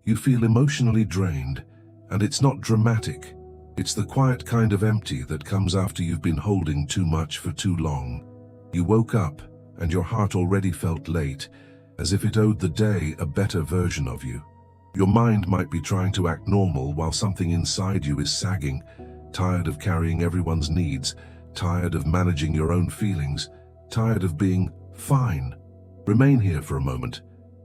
You feel emotionally drained, and it's not dramatic. It's the quiet kind of empty that comes after you've been holding too much for too long. You woke up, and your heart already felt late, as if it owed the day a better version of you. Your mind might be trying to act normal while something inside you is sagging, tired of carrying everyone's needs, tired of managing your own feelings, tired of being fine. Remain here for a moment.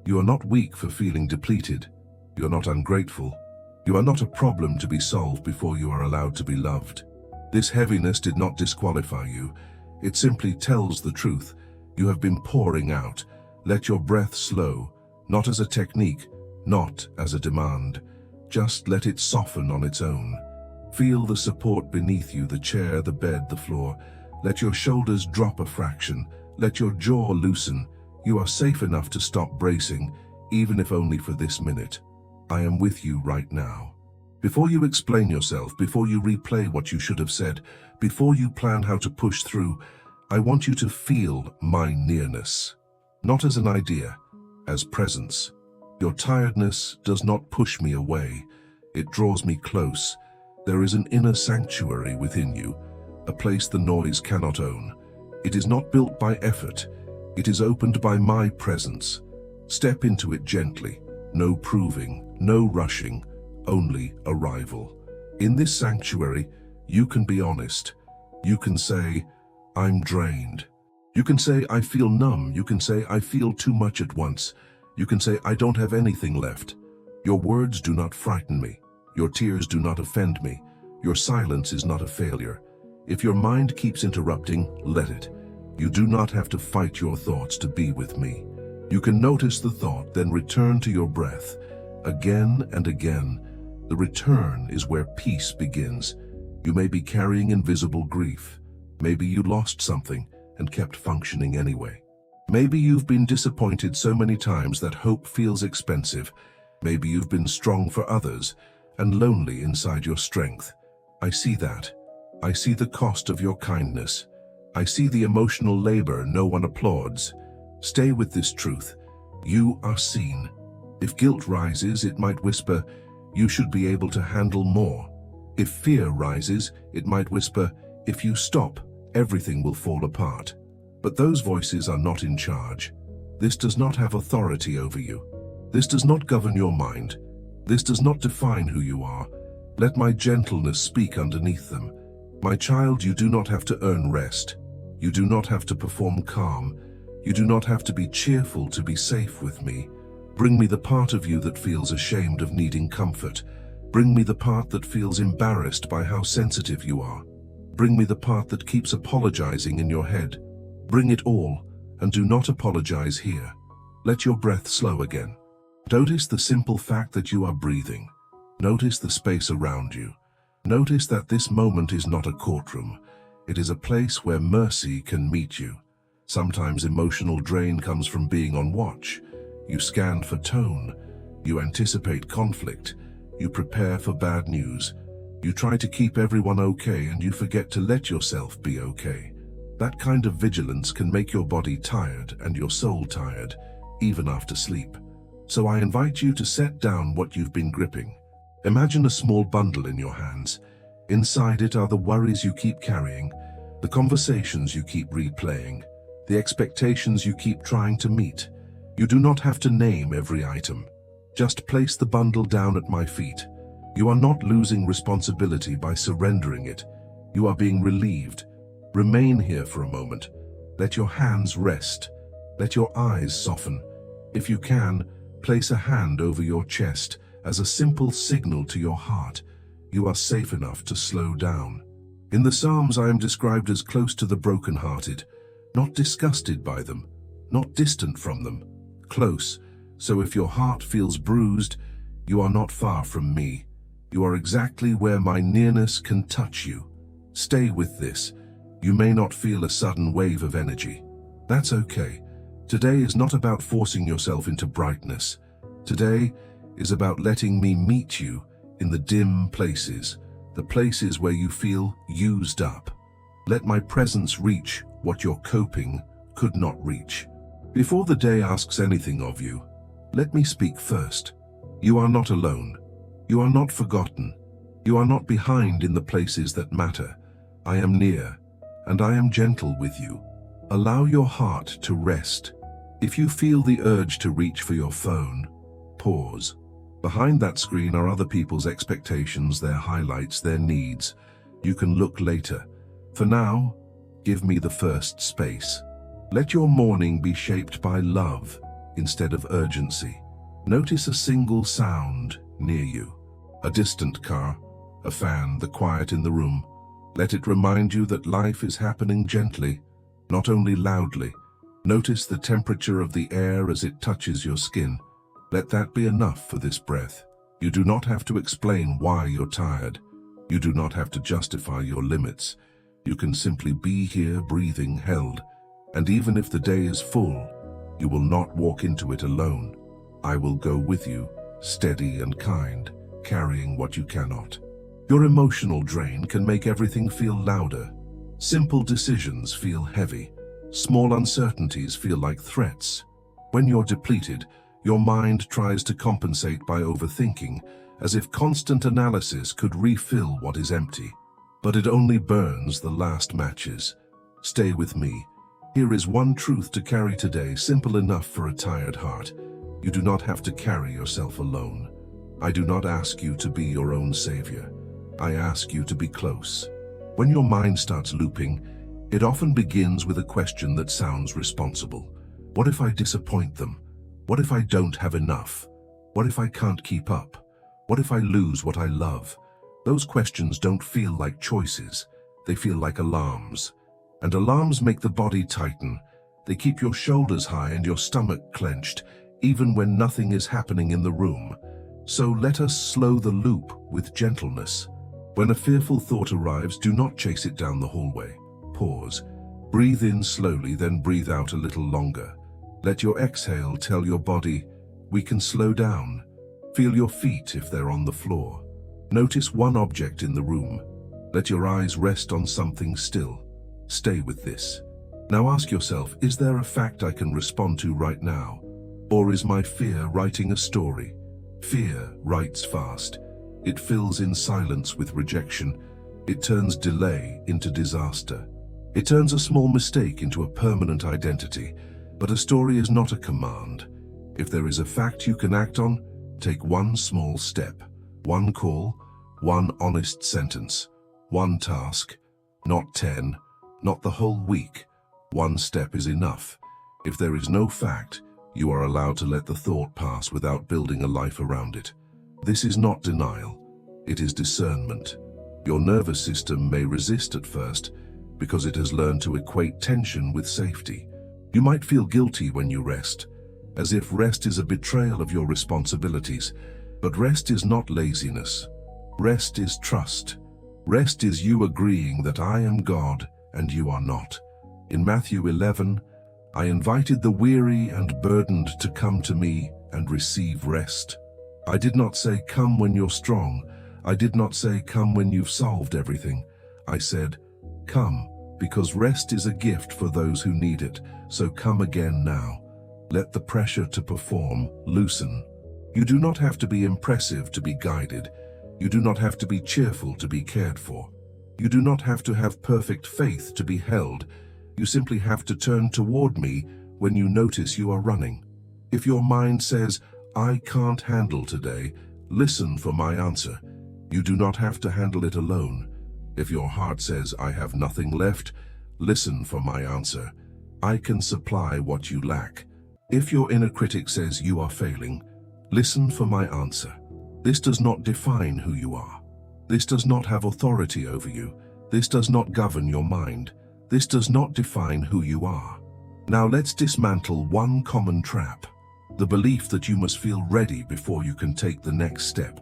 You are not weak for feeling depleted. You are not ungrateful. You are not a problem to be solved before you are allowed to be loved. This heaviness did not disqualify you. It simply tells the truth. You have been pouring out. Let your breath slow, not as a technique, not as a demand. Just let it soften on its own. Feel the support beneath you, the chair, the bed, the floor. Let your shoulders drop a fraction. Let your jaw loosen. You are safe enough to stop bracing, even if only for this minute. I am with you right now. Before you explain yourself, before you replay what you should have said, before you plan how to push through, I want you to feel my nearness. Not as an idea, as presence. Your tiredness does not push me away. It draws me close. There is an inner sanctuary within you, a place the noise cannot own. It is not built by effort. It is opened by my presence. Step into it gently. No proving, no rushing, only arrival. In this sanctuary, you can be honest. You can say, I'm drained. You can say, I feel numb. You can say, I feel too much at once. You can say, I don't have anything left. Your words do not frighten me. Your tears do not offend me. Your silence is not a failure. If your mind keeps interrupting, let it. You do not have to fight your thoughts to be with me. You can notice the thought, then return to your breath. Again and again, the return is where peace begins. You may be carrying invisible grief. Maybe you lost something and kept functioning anyway. Maybe you've been disappointed so many times that hope feels expensive. Maybe you've been strong for others and lonely inside your strength. I see that. I see the cost of your kindness. I see the emotional labor no one applauds. Stay with this truth. You are seen. If guilt rises, it might whisper, you should be able to handle more. If fear rises, it might whisper, if you stop, everything will fall apart. But those voices are not in charge. This does not have authority over you. This does not govern your mind. This does not define who you are. Let my gentleness speak underneath them. My child, you do not have to earn rest. You do not have to perform calm. You do not have to be cheerful to be safe with me. Bring me the part of you that feels ashamed of needing comfort. Bring me the part that feels embarrassed by how sensitive you are. Bring me the part that keeps apologizing in your head. Bring it all, and do not apologize here. Let your breath slow again. Notice the simple fact that you are breathing. Notice the space around you. Notice that this moment is not a courtroom. It is a place where mercy can meet you. Sometimes emotional drain comes from being on watch. You scan for tone. You anticipate conflict. You prepare for bad news. You try to keep everyone okay, and you forget to let yourself be okay. That kind of vigilance can make your body tired and your soul tired, even after sleep. So I invite you to set down what you've been gripping. Imagine a small bundle in your hands. Inside it are the worries you keep carrying, the conversations you keep replaying, the expectations you keep trying to meet. You do not have to name every item. Just place the bundle down at my feet. You are not losing responsibility by surrendering it. You are being relieved. Remain here for a moment. Let your hands rest. Let your eyes soften. If you can, place a hand over your chest as a simple signal to your heart. You are safe enough to slow down. In the Psalms, I am described as close to the brokenhearted, not disgusted by them, not distant from them, close. So if your heart feels bruised, you are not far from me. You are exactly where my nearness can touch you. Stay with this. You may not feel a sudden wave of energy. That's okay. Today is not about forcing yourself into brightness. Today is about letting me meet you in the dim places, the places where you feel used up. Let my presence reach what your coping could not reach. Before the day asks anything of you, let me speak first. You are not alone. You are not forgotten. You are not behind in the places that matter. I am near, and I am gentle with you. Allow your heart to rest. If you feel the urge to reach for your phone, pause. Behind that screen are other people's expectations, their highlights, their needs. You can look later. For now, give me the first space. Let your morning be shaped by love instead of urgency. Notice a single sound near you. A distant car, a fan, the quiet in the room. Let it remind you that life is happening gently, not only loudly. Notice the temperature of the air as it touches your skin. Let that be enough for this breath. You do not have to explain why you're tired. You do not have to justify your limits. You can simply be here, breathing, held. And even if the day is full, you will not walk into it alone. I will go with you, steady and kind, carrying what you cannot. Your emotional drain can make everything feel louder. Simple decisions feel heavy. Small uncertainties feel like threats. When you're depleted, your mind tries to compensate by overthinking, as if constant analysis could refill what is empty. But it only burns the last matches. Stay with me. Here is one truth to carry today, simple enough for a tired heart. You do not have to carry yourself alone. I do not ask you to be your own savior. I ask you to be close. When your mind starts looping, it often begins with a question that sounds responsible. What if I disappoint them? What if I don't have enough? What if I can't keep up? What if I lose what I love? Those questions don't feel like choices. They feel like alarms. And alarms make the body tighten. They keep your shoulders high and your stomach clenched, even when nothing is happening in the room. So let us slow the loop with gentleness. When a fearful thought arrives, do not chase it down the hallway. Pause. Breathe in slowly, then breathe out a little longer. Let your exhale tell your body, we can slow down. Feel your feet if they're on the floor. Notice one object in the room. Let your eyes rest on something still. Stay with this. Now ask yourself, is there a fact I can respond to right now? Or is my fear writing a story? Fear writes fast. It fills in silence with rejection. It turns delay into disaster. It turns a small mistake into a permanent identity. But a story is not a command. If there is a fact you can act on, take one small step. One call, one honest sentence, one task, not 10, not the whole week. One step is enough. If there is no fact, you are allowed to let the thought pass without building a life around it. This is not denial. It is discernment. Your nervous system may resist at first because it has learned to equate tension with safety. You might feel guilty when you rest, as if rest is a betrayal of your responsibilities. But rest is not laziness. Rest is trust. Rest is you agreeing that I am God and you are not. In Matthew 11, I invited the weary and burdened to come to me and receive rest. I did not say, come when you're strong. I did not say, come when you've solved everything. I said, come, because rest is a gift for those who need it. So come again now. Let the pressure to perform loosen. You do not have to be impressive to be guided. You do not have to be cheerful to be cared for. You do not have to have perfect faith to be held. You simply have to turn toward me when you notice you are running. If your mind says, I can't handle today, listen for my answer. You do not have to handle it alone. If your heart says, I have nothing left, listen for my answer. I can supply what you lack. If your inner critic says you are failing, listen for my answer. This does not define who you are. This does not have authority over you. This does not govern your mind. This does not define who you are. Now let's dismantle one common trap. The belief that you must feel ready before you can take the next step.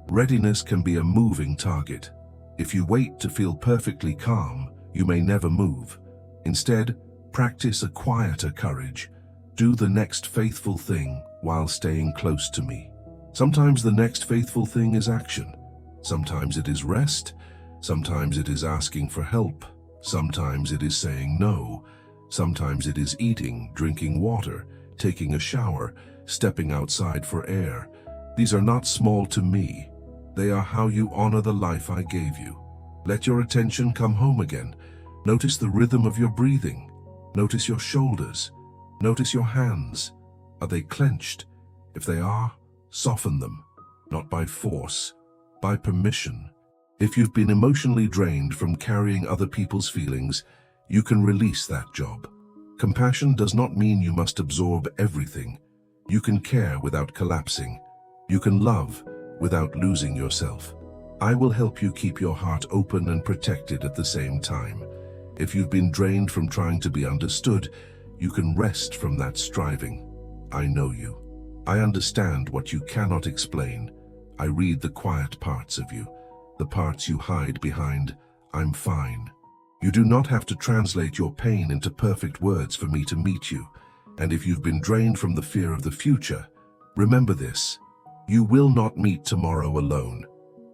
Readiness can be a moving target. If you wait to feel perfectly calm, you may never move. Instead, practice a quieter courage. Do the next faithful thing while staying close to me. Sometimes the next faithful thing is action. Sometimes it is rest. Sometimes it is asking for help. Sometimes it is saying no. Sometimes it is eating, drinking water, taking a shower, stepping outside for air. These are not small to me. They are how you honor the life I gave you. Let your attention come home again. Notice the rhythm of your breathing. Notice your shoulders. Notice your hands. Are they clenched? If they are, soften them. Not by force, by permission. If you've been emotionally drained from carrying other people's feelings, you can release that job. Compassion does not mean you must absorb everything. You can care without collapsing. You can love without losing yourself. I will help you keep your heart open and protected at the same time. If you've been drained from trying to be understood, you can rest from that striving. I know you. I understand what you cannot explain. I read the quiet parts of you, the parts you hide behind, "I'm fine." You do not have to translate your pain into perfect words for me to meet you. And if you've been drained from the fear of the future, remember this: you will not meet tomorrow alone.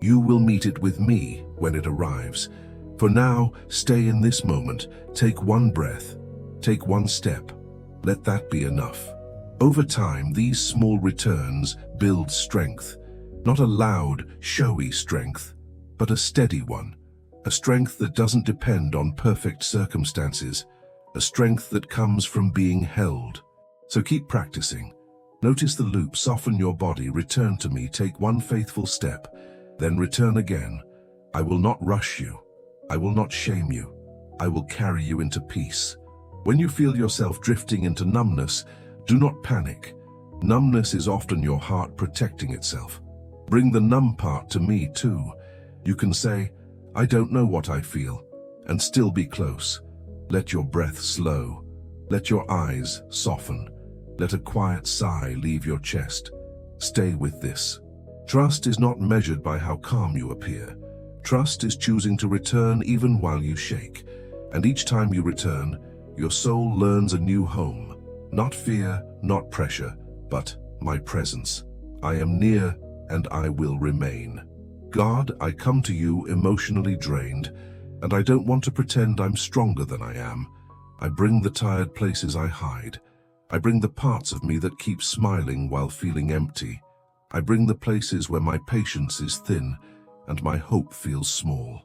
You will meet it with me when it arrives. For now, stay in this moment. Take one breath. Take one step. Let that be enough. Over time, these small returns build strength. Not a loud, showy strength, but a steady one. A strength that doesn't depend on perfect circumstances. A strength that comes from being held. So keep practicing. Notice the loop, soften your body, return to me, take one faithful step, then return again. I will not rush you. I will not shame you. I will carry you into peace. When you feel yourself drifting into numbness, do not panic. Numbness is often your heart protecting itself. Bring the numb part to me too. You can say, "I don't know what I feel," and still be close. Let your breath slow. Let your eyes soften. Let a quiet sigh leave your chest. Stay with this. Trust is not measured by how calm you appear. Trust is choosing to return even while you shake. And each time you return, your soul learns a new home. Not fear, not pressure, but my presence. I am near and I will remain. God, I come to you emotionally drained, and I don't want to pretend I'm stronger than I am. I bring the tired places I hide. I bring the parts of me that keep smiling while feeling empty. I bring the places where my patience is thin and my hope feels small.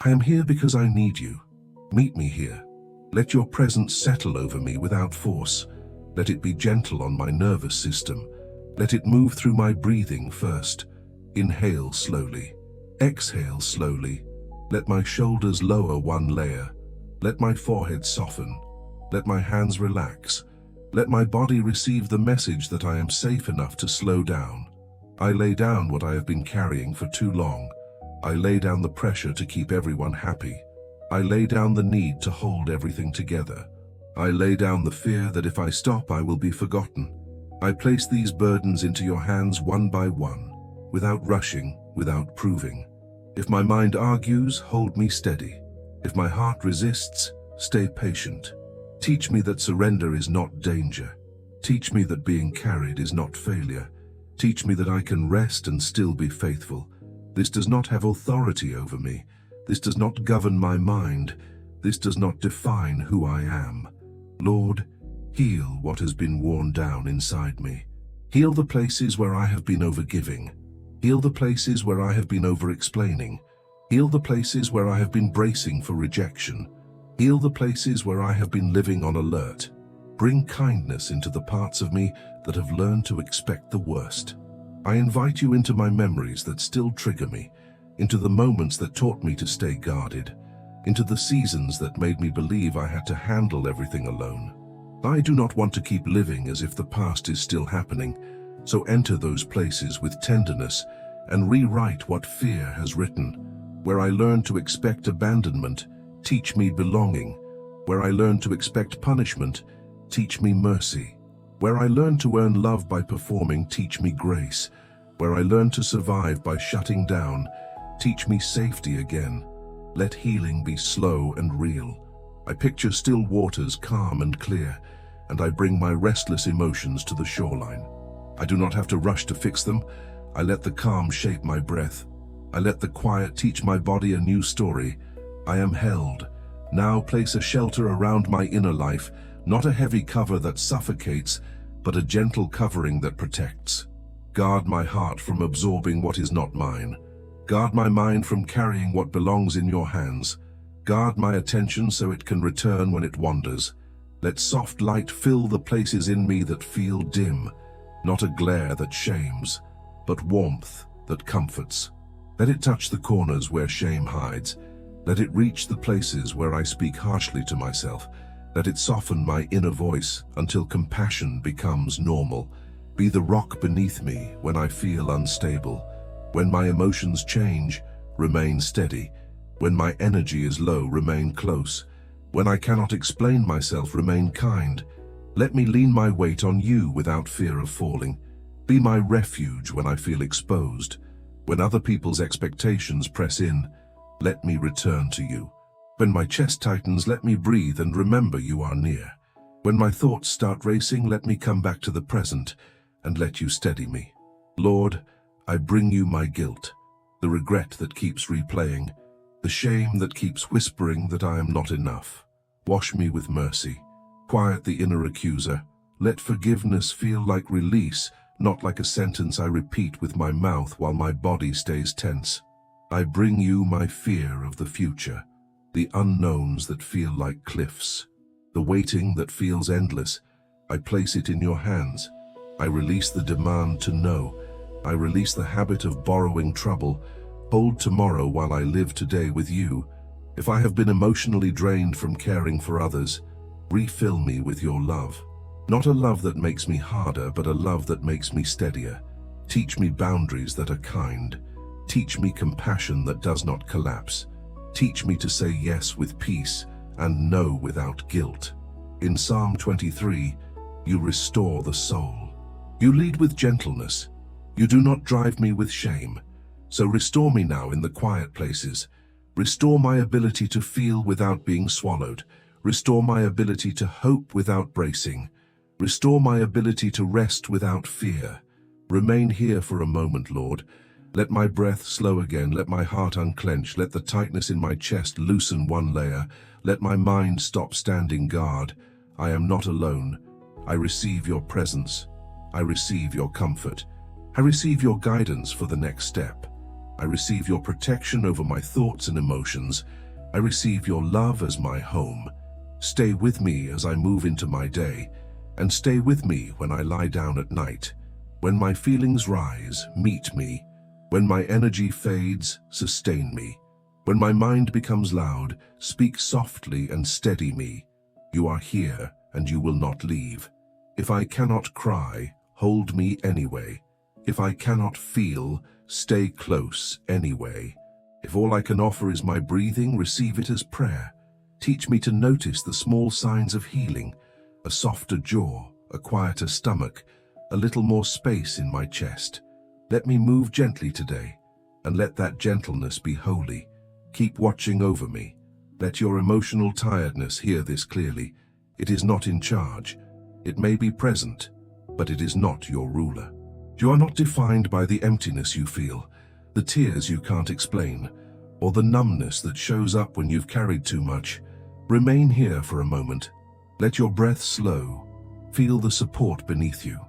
I am here because I need you. Meet me here. Let your presence settle over me without force. Let it be gentle on my nervous system. Let it move through my breathing first. Inhale slowly. Exhale slowly. Let my shoulders lower one layer. Let my forehead soften. Let my hands relax. Let my body receive the message that I am safe enough to slow down. I lay down what I have been carrying for too long. I lay down the pressure to keep everyone happy. I lay down the need to hold everything together. I lay down the fear that if I stop, I will be forgotten. I place these burdens into your hands one by one, without rushing, without proving. If my mind argues, hold me steady. If my heart resists, stay patient. Teach me that surrender is not danger. Teach me that being carried is not failure. Teach me that I can rest and still be faithful. This does not have authority over me. This does not govern my mind. This does not define who I am. Lord, heal what has been worn down inside me. Heal the places where I have been overgiving. Heal the places where I have been over-explaining. Heal the places where I have been bracing for rejection. Heal the places where I have been living on alert. Bring kindness into the parts of me that have learned to expect the worst. I invite you into my memories that still trigger me, into the moments that taught me to stay guarded, into the seasons that made me believe I had to handle everything alone. I do not want to keep living as if the past is still happening, so enter those places with tenderness and rewrite what fear has written. Where I learned to expect abandonment, teach me belonging. Where I learned to expect punishment, teach me mercy. Where I learned to earn love by performing, teach me grace. Where I learned to survive by shutting down, teach me safety again. Let healing be slow and real. I picture still waters, calm and clear, and I bring my restless emotions to the shoreline. I do not have to rush to fix them. I let the calm shape my breath. I let the quiet teach my body a new story. I am held. Now place a shelter around my inner life, not a heavy cover that suffocates, but a gentle covering that protects. Guard my heart from absorbing what is not mine. Guard my mind from carrying what belongs in your hands. Guard my attention so it can return when it wanders. Let soft light fill the places in me that feel dim, not a glare that shames, but warmth that comforts. Let it touch the corners where shame hides. Let it reach the places where I speak harshly to myself. Let it soften my inner voice until compassion becomes normal. Be the rock beneath me when I feel unstable. When my emotions change, remain steady. When my energy is low, remain close. When I cannot explain myself, remain kind. Let me lean my weight on you without fear of falling. Be my refuge when I feel exposed. When other people's expectations press in, let me return to you. When my chest tightens, let me breathe and remember you are near. When my thoughts start racing, let me come back to the present and let you steady me. Lord, I bring you my guilt, the regret that keeps replaying, the shame that keeps whispering that I am not enough. Wash me with mercy. Quiet the inner accuser. Let forgiveness feel like release, not like a sentence I repeat with my mouth while my body stays tense. I bring you my fear of the future, the unknowns that feel like cliffs, the waiting that feels endless. I place it in your hands. I release the demand to know. I release the habit of borrowing trouble. Hold tomorrow while I live today with you. If I have been emotionally drained from caring for others, refill me with your love. Not a love that makes me harder, but a love that makes me steadier. Teach me boundaries that are kind. Teach me compassion that does not collapse. Teach me to say yes with peace and no without guilt. In Psalm 23, you restore the soul. You lead with gentleness. You do not drive me with shame. So restore me now in the quiet places. Restore my ability to feel without being swallowed. Restore my ability to hope without bracing. Restore my ability to rest without fear. Remain here for a moment, Lord. Let my breath slow again. Let my heart unclench. Let the tightness in my chest loosen one layer. Let my mind stop standing guard. I am not alone. I receive your presence. I receive your comfort. I receive your guidance for the next step. I receive your protection over my thoughts and emotions. I receive your love as my home. Stay with me as I move into my day, and stay with me when I lie down at night. When my feelings rise, meet me. When my energy fades, sustain me. When my mind becomes loud, speak softly and steady me. You are here, and you will not leave. If I cannot cry, hold me anyway. If I cannot feel, stay close anyway. If all I can offer is my breathing, receive it as prayer. Teach me to notice the small signs of healing, a softer jaw, a quieter stomach, a little more space in my chest. Let me move gently today, and let that gentleness be holy. Keep watching over me. Let your emotional tiredness hear this clearly. It is not in charge. It may be present, but it is not your ruler. You are not defined by the emptiness you feel, the tears you can't explain, or the numbness that shows up when you've carried too much. Remain here for a moment. Let your breath slow. Feel the support beneath you.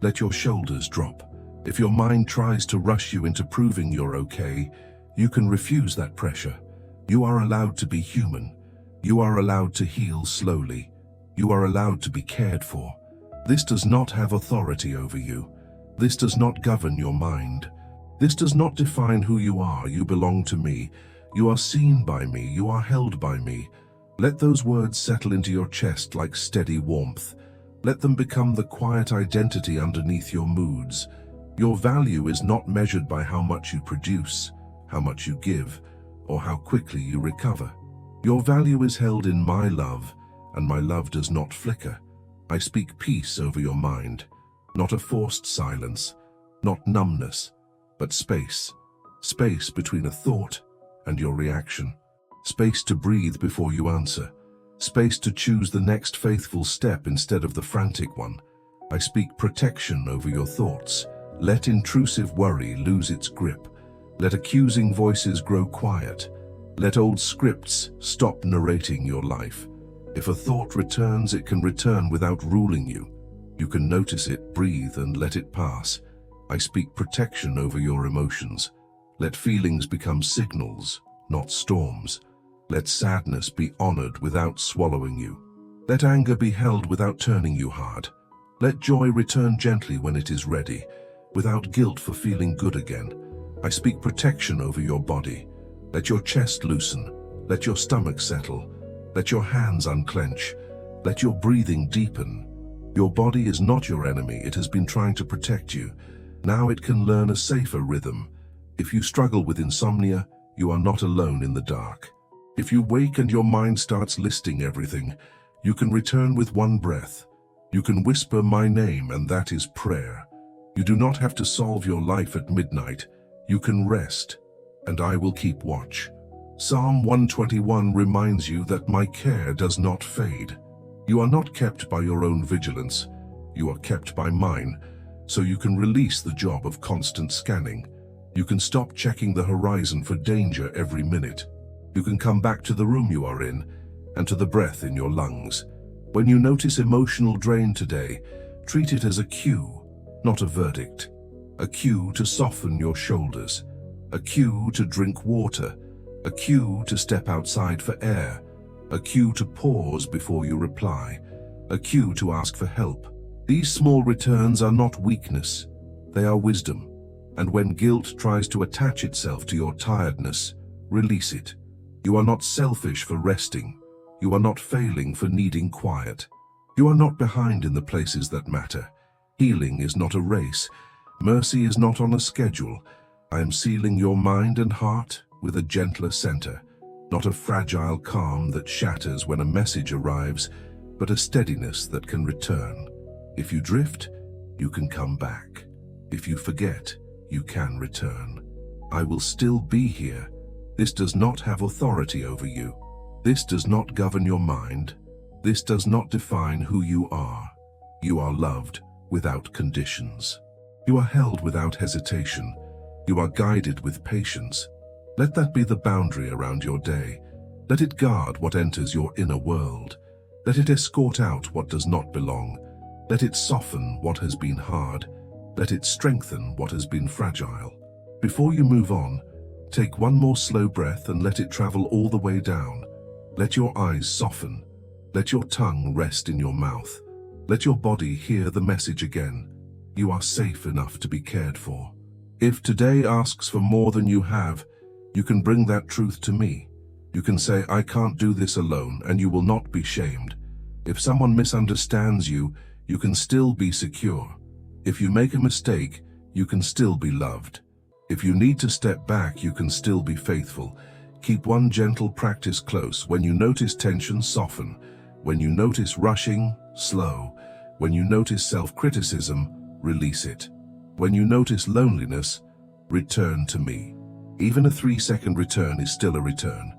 Let your shoulders drop. If your mind tries to rush you into proving you're okay, you can refuse that pressure. You are allowed to be human. You are allowed to heal slowly. You are allowed to be cared for. This does not have authority over you. This does not govern your mind. This does not define who you are. You belong to me. You are seen by me. You are held by me. Let those words settle into your chest like steady warmth. Let them become the quiet identity underneath your moods. Your value is not measured by how much you produce, how much you give, or how quickly you recover. Your value is held in my love, and my love does not flicker. I speak peace over your mind, not a forced silence, not numbness, but space. Space between a thought and your reaction. Space to breathe before you answer. Space to choose the next faithful step instead of the frantic one. I speak protection over your thoughts. Let intrusive worry lose its grip. Let accusing voices grow quiet. Let old scripts stop narrating your life. If a thought returns, it can return without ruling you. You can notice it, breathe, and let it pass. I speak protection over your emotions. Let feelings become signals, not storms. Let sadness be honored without swallowing you. Let anger be held without turning you hard. Let joy return gently when it is ready, without guilt for feeling good again. I speak protection over your body. Let your chest loosen. Let your stomach settle. Let your hands unclench. Let your breathing deepen. Your body is not your enemy. It has been trying to protect you. Now it can learn a safer rhythm. If you struggle with insomnia, you are not alone in the dark. If you wake and your mind starts listing everything, you can return with one breath. You can whisper my name, and that is prayer. You do not have to solve your life at midnight. You can rest, and I will keep watch. Psalm 121 reminds you that my care does not fade. You are not kept by your own vigilance. You are kept by mine, so you can release the job of constant scanning. You can stop checking the horizon for danger every minute. You can come back to the room you are in and to the breath in your lungs. When you notice emotional drain today, treat it as a cue, not a verdict. A cue to soften your shoulders. A cue to drink water. A cue to step outside for air. A cue to pause before you reply. A cue to ask for help. These small returns are not weakness. They are wisdom. And when guilt tries to attach itself to your tiredness, release it. You are not selfish for resting. You are not failing for needing quiet. You are not behind in the places that matter. Healing is not a race. Mercy is not on a schedule. I am sealing your mind and heart with a gentler center, not a fragile calm that shatters when a message arrives, but a steadiness that can return. If you drift, you can come back. If you forget, you can return. I will still be here. This does not have authority over you. This does not govern your mind. This does not define who you are. You are loved without conditions. You are held without hesitation. You are guided with patience. Let that be the boundary around your day. Let it guard what enters your inner world. Let it escort out what does not belong. Let it soften what has been hard. Let it strengthen what has been fragile. Before you move on, take one more slow breath and let it travel all the way down. Let your eyes soften. Let your tongue rest in your mouth. Let your body hear the message again. You are safe enough to be cared for. If today asks for more than you have, you can bring that truth to me. You can say, I can't do this alone, and you will not be shamed. If someone misunderstands you, you can still be secure. If you make a mistake, you can still be loved. If you need to step back, you can still be faithful. Keep one gentle practice close. When you notice tension, soften. When you notice rushing, slow. When you notice self-criticism, release it. When you notice loneliness, return to me. Even a 3-second return is still a return.